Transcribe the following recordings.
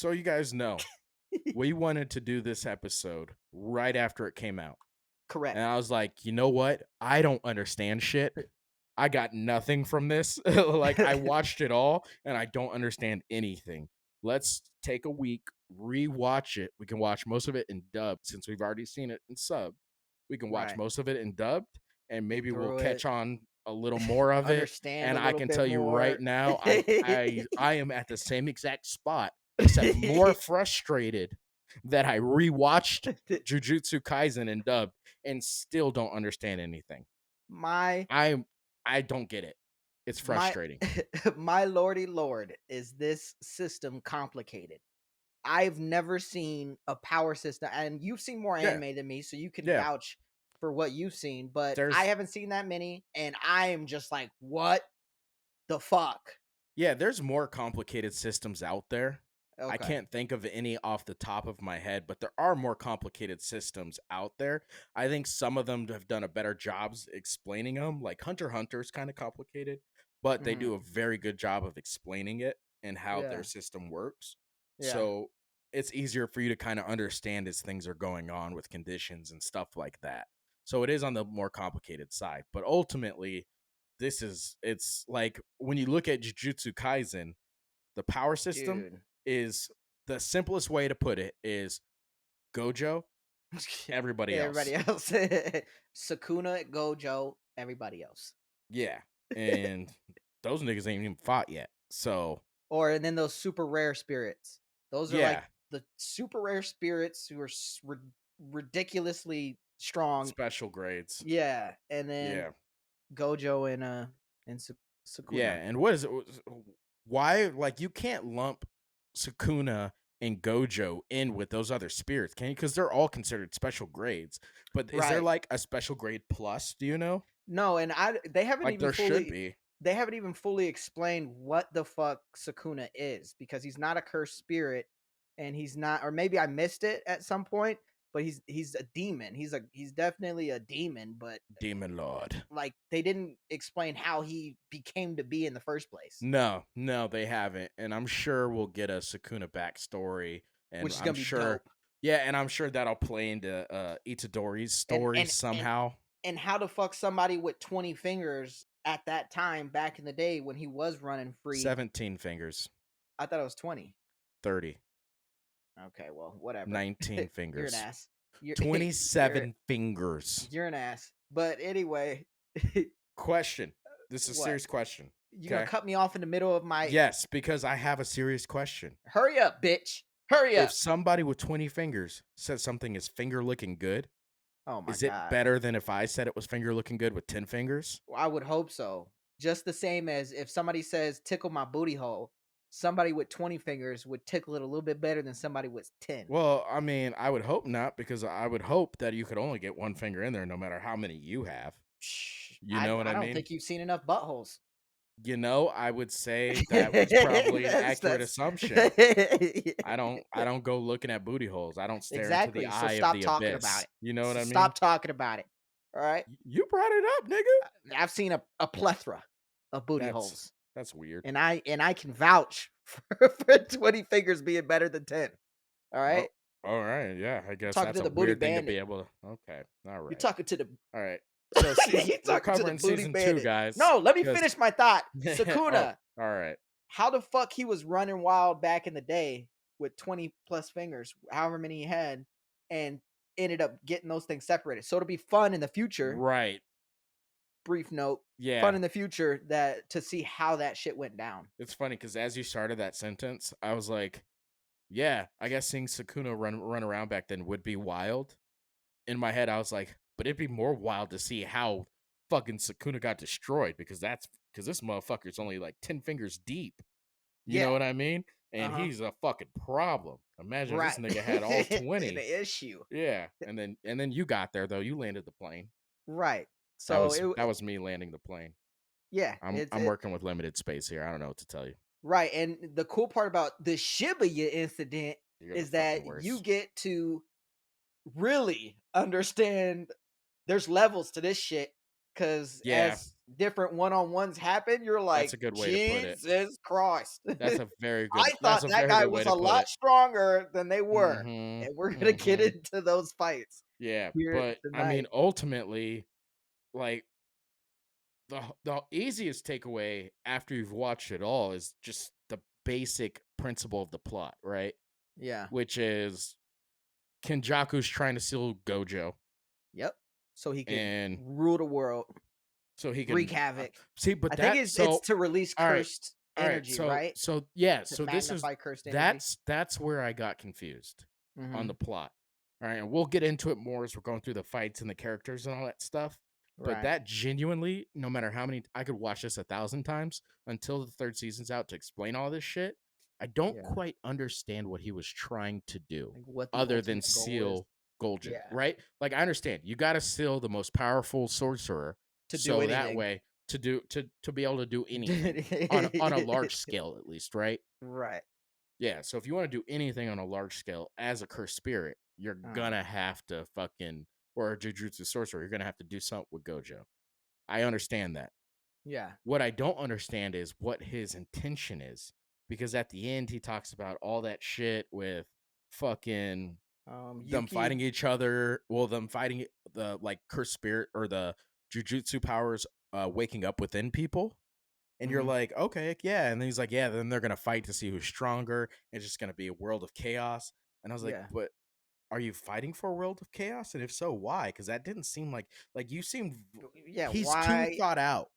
So you guys know, we wanted to do this episode right after it came out. Correct. And I was like, you know what? I don't understand shit. I got nothing from this. Like, I watched it all and I don't understand anything. Let's take a week, rewatch it. We can watch most of it in dubbed since we've already seen it in sub. We can watch Right. most of it in dubbed and Get maybe we'll through catch it. on a little more of it. Understand And a I little can bit tell you right more. now, I am at the same exact spot, except more frustrated that I rewatched Jujutsu Kaisen in dubbed and still don't understand anything. my I don't get it. It's my frustrating. my lordy lord, is this system complicated? I've never seen a power system, and you've seen more Yeah. anime than me, so you can Yeah. vouch for what you've seen, but There's I haven't seen that many, and I am just like, what the fuck? there's more complicated systems out there. I Okay. can't think of any off the top of my head, but there are more complicated systems out there. I think some of them have done a better jobs explaining them. Like Hunter x Hunter is kind of complicated, but they Mhm. do a very good job of explaining it and how Yeah. their system works. Yeah. So it's easier for you to kind of understand as things are going on with conditions and stuff like that. So it is on the more complicated side, but ultimately it's like when you look at Jujutsu Kaisen, the power system Dude. is the simplest way to put it is Gojo, everybody else. Everybody else. Sukuna, Gojo, everybody else. Yeah. And those niggas ain't even fought yet. So And then those super rare spirits. Those are yeah, like the super rare spirits who are ridiculously strong. special grades. Yeah, and then Yeah. Gojo and Sukuna. Yeah. And what is it? Why, like, you can't lump Sukuna and Gojo in with those other spirits, can you? Because they're all considered special grades. But is there Right. like a special grade plus? Do you know? No, and they haven't Like, even there should fully be. they haven't even fully explained what the fuck Sukuna is, because he's not a cursed spirit, and he's not, or maybe I missed it at some point, but he's a demon. He's definitely a demon, but Demon Lord. like they didn't explain how he became to be in the first place, No, they haven't. And I'm sure we'll get a Sukuna backstory. And which is I'm gonna be sure, dope. yeah, and I'm sure that'll play into Itadori's story And somehow. and how the fuck somebody with 20 fingers at that time back in the day when he was running free? 17 fingers, I thought it was 20. 30, Okay, well, whatever. 19 You're an fingers, ass. You're 27 fingers. you're an ass. But anyway, Question. This is a what? serious question. You gonna cut me off in the middle of my? Yes, because I have a serious question. Hurry up, bitch! Hurry up! If somebody with 20 fingers said something is finger looking good, Oh my is it god! better than if I said it was finger looking good with 10 fingers? I would hope so. Just the same as if somebody says tickle my booty hole, somebody with 20 fingers would tickle it a little bit better than somebody with 10. Well, I mean, I would hope not, because I would hope that you could only get one finger in there no matter how many you have. You know what I I don't mean? think you've seen enough buttholes. You know, I would say that was probably an accurate assumption. I don't go looking at booty holes. I don't stare into the Exactly. So eye of stop the talking abyss. about it. You know what I mean? Stop talking about it. All right. You brought it up, nigga. I've seen a plethora of booty holes, That's weird. and I can vouch for 20 fingers being better than 10. All right. Oh, all right. Yeah, I guess Talking that's to a the booty weird thing to be bandit. able to. Okay. All right. You're talking to the. All right. So You're we're talking to the covering booty season 2, bandit. guys. No, let me 'cause- finish my thought. Oh, Sukuna, all right. how the fuck he was running wild back in the day with 20 plus fingers, however many he had, and ended up getting those things separated. So it'll be fun in the future. Right. Brief note. Yeah. Fun in the future that to see how that shit went down. It's funny because as you started that sentence, I was like, yeah, I guess seeing Sukuna run around back then would be wild. In my head, I was like, but it'd be more wild to see how fucking Sukuna got destroyed, because this motherfucker's only like 10 fingers deep. You know what I mean? And he's a fucking problem. Imagine if this nigga had all 20. The issue. Yeah. And then you got there though. You landed the plane. Right. So that was me landing the plane. yeah, I'm working with limited space here. I don't know what to tell you. Right. And the cool part about the Shibuya incident is that you get to really understand there's levels to this shit. Cause different one-on-ones happen, you're That's like, a good way to put it. Jesus Christ. I That's thought a that very guy good way was to a put lot it. stronger than they were, Mhm, and we're gonna get mhm. into those fights Yeah, here but, I mean, tonight. ultimately, like, the easiest takeaway after you've watched it all is just the basic principle of the plot, right? Yeah. Which is Kenjaku's trying to steal Gojo, Yep. So he could and rule the world, so he wreak can, havoc. see, but I think that it's so to release alright, cursed alright, energy, right? yeah, To so this is magnify cursed energy. that's where I got confused on the Mhm. plot. Alright, and we'll get into it more as we're going through the fights and the characters and all that stuff, but Right. that genuinely, no matter how many I could watch this 1,000 times until the 3rd season's out to explain all this shit, I don't Yeah. quite understand what he was trying to do Like what the other than ultimate goal is. seal Golden, Yeah. right? Like, I understand, you gotta seal the most powerful sorcerer, To do so that anything. way to be able to do anything on a large scale at least, right? Right. Yeah, so if you wanna do anything on a large scale as a cursed spirit, you're Uh, gonna have to fucking or a jujutsu sorcerer, you're gonna have to do something with Gojo. I understand that. yeah. What I don't understand is what his intention is, because at the end, he talks about all that shit with fucking them Yuki. fighting each other, well, them fighting the, like, cursed spirit or the jujutsu powers, waking up within people. And you're Mhm. like, okay, yeah. And then he's like, yeah, then they're gonna fight to see who's stronger. It's just gonna be a world of chaos. And I was like, Yeah. but are you fighting for a world of chaos? And if so, why? Because that didn't seem like you seem Yeah, he's too why? thought out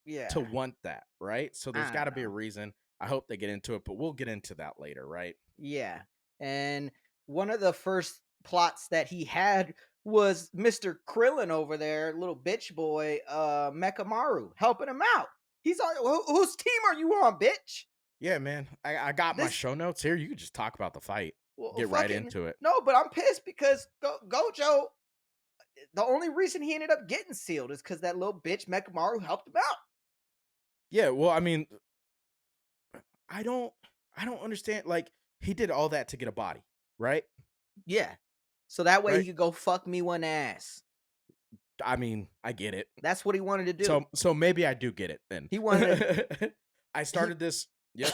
to Yeah. want that, right? So there's I don't gotta be a know. reason. I hope they get into it, but we'll get into that later, right? Yeah. And one of the first plots that he had was Mr. Krillin over there, little bitch boy, Mekamaru, helping him out. He's on whose team are you on, bitch? Yeah, man. I got my This show notes here. You could just talk about the fight. well, Get right fucking into it. no, but I'm pissed because Gojo, the only reason he ended up getting sealed is because that little bitch Mekamaru helped him out. Yeah, well, I mean, I don't I don't understand. Like, he did all that to get a body, right? Yeah. So that way he Right? could go fuck me one ass. I mean, I get it. That's what he wanted to do. So maybe I do get it then. He wanted I he started this Yep.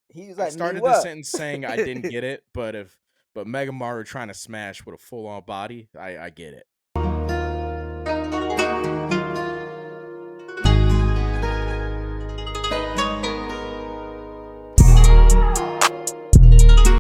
he's I like, me started this what? sentence saying I didn't get it, but Megamaru trying to smash with a full-on body, I get it.